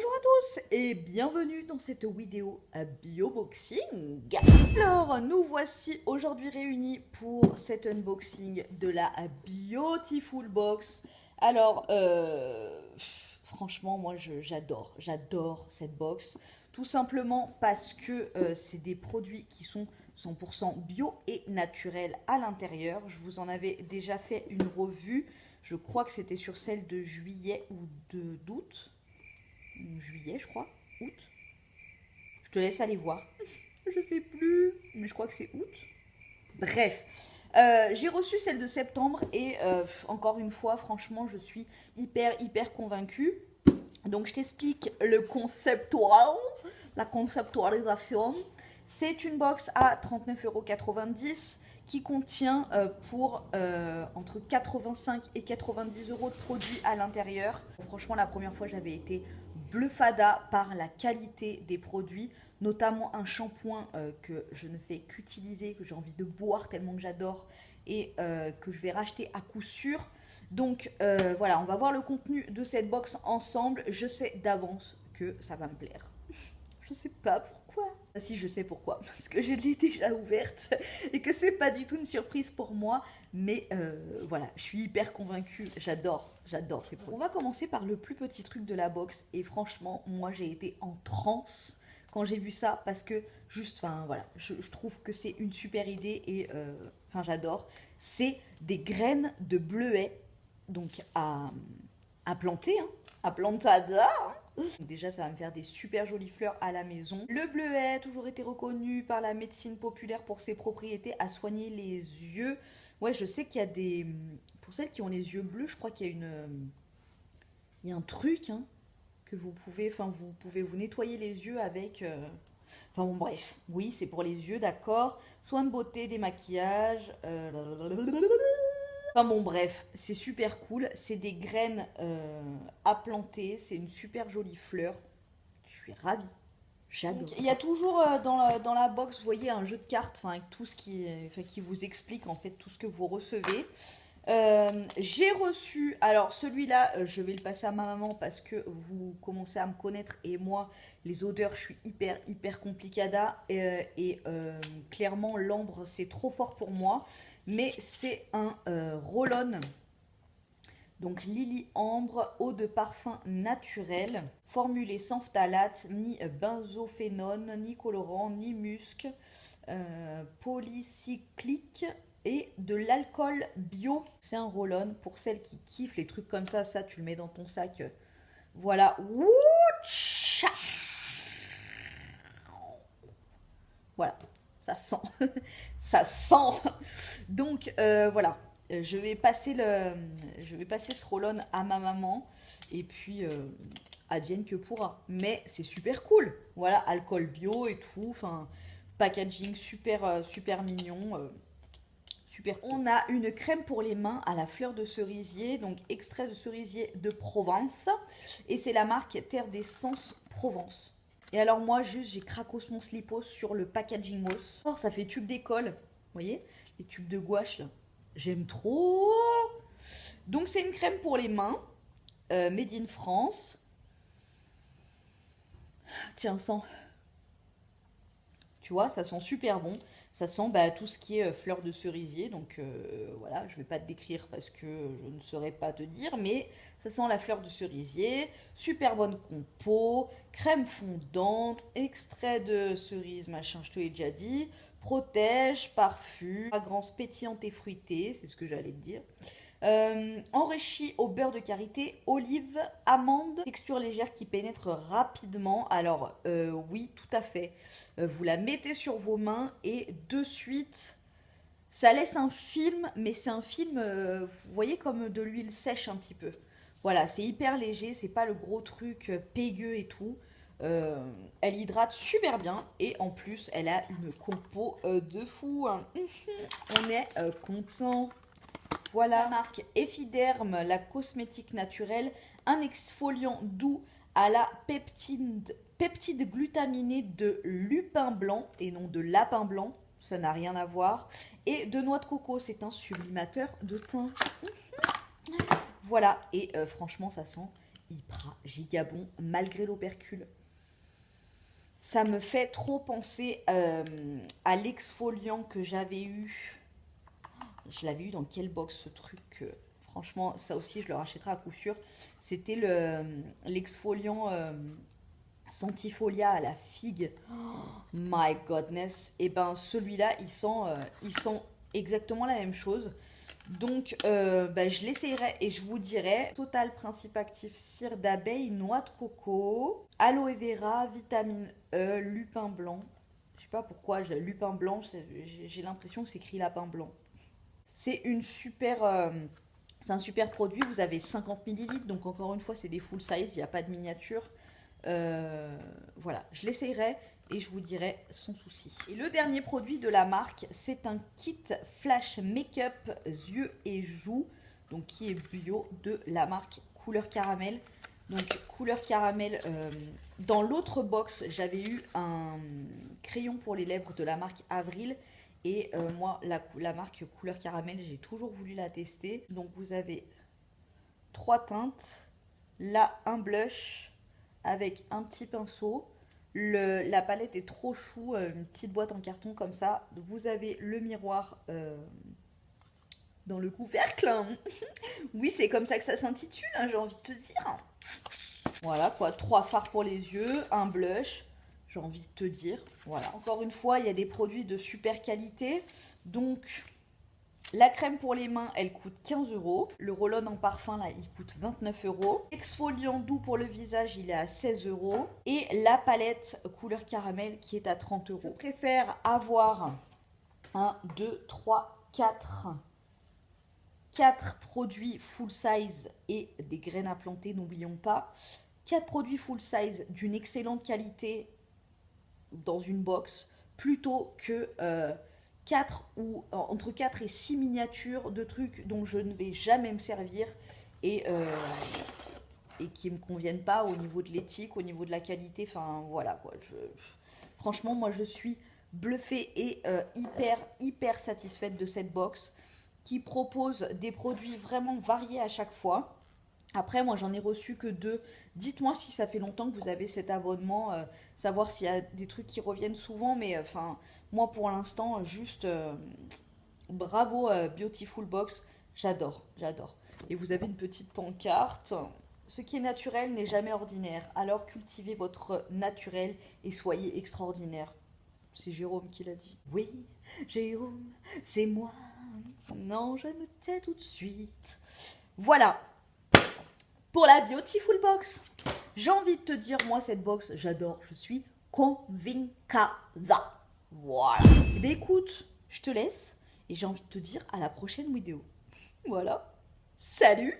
Bonjour à tous et bienvenue dans cette vidéo bioboxing. Alors, nous voici aujourd'hui réunis pour cet unboxing de la Beautiful Box. Alors, franchement, moi j'adore cette box. Tout simplement parce que c'est des produits qui sont 100% bio et naturels à l'intérieur. Je vous en avais déjà fait une revue. Je crois que c'était sur celle de juillet ou d'août. Juillet, je crois. Août. Je te laisse aller voir. Je sais plus, mais je crois que c'est août. Bref, j'ai reçu celle de septembre et encore une fois, franchement, je suis hyper convaincue. Donc, je t'explique le conceptual, la conceptualisation. C'est une box à 39,90 € qui contient pour entre 85 et 90 € de produits à l'intérieur. Franchement, la première fois, j'avais été bluffada par la qualité des produits, notamment un shampoing que je ne fais qu'utiliser, que j'ai envie de boire tellement que j'adore et que je vais racheter à coup sûr. Donc voilà, on va voir le contenu de cette box ensemble. Je sais d'avance que ça va me plaire. Je sais pas pourquoi. Ah si, je sais pourquoi, parce que je l'ai déjà ouverte et que c'est pas du tout une surprise pour moi. Mais voilà, je suis hyper convaincue. J'adore ces produits. On va commencer par le plus petit truc de la box. Et franchement, moi j'ai été en transe quand j'ai vu ça parce que juste, enfin voilà, je trouve que c'est une super idée et enfin j'adore. C'est des graines de bleuet, donc à planter, hein, à plantada. Déjà, ça va me faire des super jolies fleurs à la maison. Le bleuet a toujours été reconnu par la médecine populaire pour ses propriétés à soigner les yeux. Ouais, je sais qu'il y a des... Pour celles qui ont les yeux bleus, je crois qu'il y a une... Il y a un truc, hein, que vous pouvez... Enfin, vous pouvez vous nettoyer les yeux avec... Enfin bon, bref. Oui, c'est pour les yeux, d'accord. Soins de beauté, démaquillage... Enfin bon, bref, c'est super cool. C'est des graines à planter. C'est une super jolie fleur. Je suis ravie. J'adore. Donc, il y a toujours dans la box, vous voyez, un jeu de cartes enfin, avec tout ce qui vous explique en fait tout ce que vous recevez. J'ai reçu, alors celui-là, je vais le passer à ma maman parce que vous commencez à me connaître et moi, les odeurs, je suis hyper complicada clairement l'ambre c'est trop fort pour moi. Mais c'est un roll-on, donc Lily Ambre, eau de parfum naturel, formulé sans phthalate, ni benzophénone, ni colorant, ni musc, polycyclique et de l'alcool bio. C'est un roll-on pour celles qui kiffent les trucs comme ça tu le mets dans ton sac. Voilà. Voilà, ça sent. Ça sent. Donc voilà, je vais passer ce roll-on à ma maman et puis advienne que pourra. Mais c'est super cool. Voilà, alcool bio et tout, enfin packaging super mignon. Super. On a une crème pour les mains à la fleur de cerisier, donc extrait de cerisier de Provence. Et c'est la marque Terre d'Essence Provence. Et alors moi, juste, j'ai cracos mon slipos sur le packaging moss. Oh, ça fait tube d'école, vous voyez, les tubes de gouache là. J'aime trop. Donc c'est une crème pour les mains, made in France. Tiens, sent. Tu vois, ça sent super bon. Ça sent tout ce qui est fleur de cerisier. Donc voilà, je ne vais pas te décrire parce que je ne saurais pas te dire. Mais ça sent la fleur de cerisier. Super bonne compo. Crème fondante. Extrait de cerise, machin, je te l'ai déjà dit. Protège, parfum. Fragrance pétillante et fruitée. C'est ce que j'allais te dire. Enrichi au beurre de karité, olive, amande, texture légère qui pénètre rapidement. Alors oui, tout à fait. Vous la mettez sur vos mains et de suite, ça laisse un film, mais c'est un film, vous voyez, comme de l'huile sèche un petit peu. Voilà, c'est hyper léger, c'est pas le gros truc pégueux et tout. Elle hydrate super bien et en plus, elle a une compo de fou, hein. On est content. Voilà, la marque Effiderm, la cosmétique naturelle, un exfoliant doux à la peptide glutaminée de lupin blanc et non de lapin blanc, ça n'a rien à voir, et de noix de coco, c'est un sublimateur de teint. Voilà, et franchement ça sent hyper giga bon malgré l'opercule. Ça me fait trop penser à l'exfoliant que j'avais eu. Je l'avais eu dans quelle box ce truc franchement, ça aussi je le rachèterai à coup sûr. C'était l'exfoliant Sentifolia à la figue. My godness. Et ben celui-là, il sent exactement la même chose. Donc je l'essayerai et je vous dirai. Total principe actif, cire d'abeille, noix de coco, aloe vera, vitamine E, lupin blanc. Je sais pas pourquoi, lupin blanc, j'ai l'impression que c'est écrit lapin blanc. C'est c'est un super produit, vous avez 50 millilitres, donc encore une fois c'est des full size, il n'y a pas de miniature. Voilà, je l'essayerai et je vous dirai sans souci. Et le dernier produit de la marque, c'est un kit flash make-up yeux et joues, donc qui est bio de la marque Couleur Caramel. Donc couleur caramel, dans l'autre box, j'avais eu un crayon pour les lèvres de la marque Avril. Et moi, la marque Couleur Caramel, j'ai toujours voulu la tester. Donc vous avez 3 teintes. Là, un blush avec un petit pinceau. La palette est trop chou, une petite boîte en carton comme ça. Vous avez le miroir dans le couvercle. Oui, c'est comme ça que ça s'intitule, hein, j'ai envie de te dire. Voilà quoi, 3 fards pour les yeux, un blush. J'ai envie de te dire, voilà. Encore une fois, il y a des produits de super qualité. Donc, la crème pour les mains, elle coûte 15 €. Le roll-on en parfum, là, il coûte 29 €. Exfoliant doux pour le visage, il est à 16 €. Et la palette couleur caramel qui est à 30 €. Je préfère avoir 1, 2, 3, 4 produits full size et des graines à planter, n'oublions pas. 4 produits full size d'une excellente qualité dans une box plutôt que entre 4 et 6 miniatures de trucs dont je ne vais jamais me servir et qui ne me conviennent pas au niveau de l'éthique, au niveau de la qualité. Enfin voilà quoi. Franchement, moi je suis bluffée et hyper satisfaite de cette box qui propose des produits vraiment variés à chaque fois. Après, moi, j'en ai reçu que 2. Dites-moi si ça fait longtemps que vous avez cet abonnement, savoir s'il y a des trucs qui reviennent souvent. Mais enfin, moi, pour l'instant, juste bravo Beautiful Box. J'adore, j'adore. Et vous avez une petite pancarte. Ce qui est naturel n'est jamais ordinaire. Alors cultivez votre naturel et soyez extraordinaire. C'est Jérôme qui l'a dit. Oui, Jérôme, c'est moi. Non, je me tais tout de suite. Voilà. Pour la Beautiful Box, j'ai envie de te dire, moi, cette box, j'adore. Je suis convaincada. Voilà. Eh bien, écoute, je te laisse et j'ai envie de te dire à la prochaine vidéo. Voilà. Salut.